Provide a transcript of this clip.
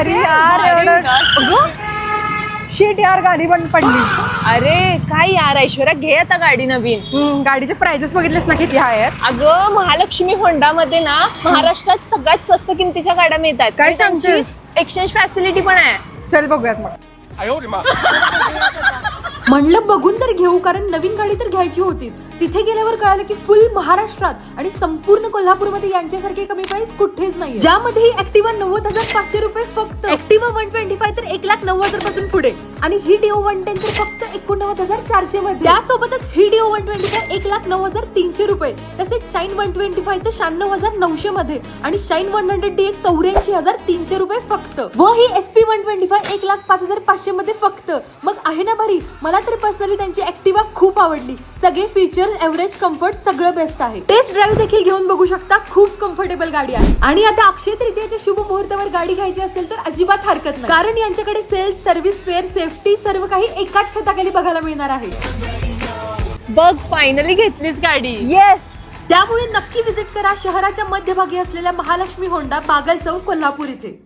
अरे यार शीट यार गाडी पण पडली. अरे काय यार ऐश्वर्या, घे आता गाडी नवीन. गाडीचे प्राइजेस बघितलेस ना किती आहेत. अगं महालक्ष्मी होंडा मध्ये ना महाराष्ट्रात सगळ्यात स्वस्त किमतीच्या गाड्या मिळतात. काय आणि त्यांची सांगतेस? एक्सचेंज फॅसिलिटी पण आहे. चल बघूयात मग. म्हणलं बघून तर घेऊ, कारण नवीन गाडी तर घ्यायची होतीच. तिथे गेल्यावर कळालं की फुल महाराष्ट्रात आणि संपूर्ण कोल्हापूरमध्ये यांच्यासारखी कमी प्राइस कुठेच नाही. ज्यामध्ये ही ऍक्टिवा 90,500 रुपये फक्त, ऍक्टिवा 125 तर 1,09,000 पासून पुढे, आणि ही डिओ 110 तर फक्त 89,400 मध्ये. त्यासोबतच ही डिओ 125 1,09,300 रुपये, तसेच शाईन 125 तर 96,900 मध्ये, आणि शाईन 100D 84,300 रुपये फक्त, व ही SP 125 1,05,500 मध्ये फक्त. मग आहे ना भारी. मला तर पर्सनली त्यांची ऍक्टिवा खूप आवडली. सगळे फीचर्स, एव्हरेज, कम्फर्ट सगळं बेस्ट आहे. टेस्ट ड्राईव्ह देखील घेऊन बघू शकता. खूप कम्फर्टेबल गाडी आहे. आणि आता अक्षय तृतीयेच्या शुभ मुहूर्तावर गाडी घ्यायची असेल तर अजिबात हरकत नाही, कारण यांच्याकडे सेल्स, सर्व्हिस, स्पेअर, सेफ्टी सर्व काही एकाच छताखाली बघायला मिळणार आहे. बघ फायनली घेतलीच गाडी. येस. त्यामुळे नक्की विजिट करा शहराच्या मध्यभागी असलेल्या महालक्ष्मी होंडा, बागल चौक, कोल्हापूर इथे.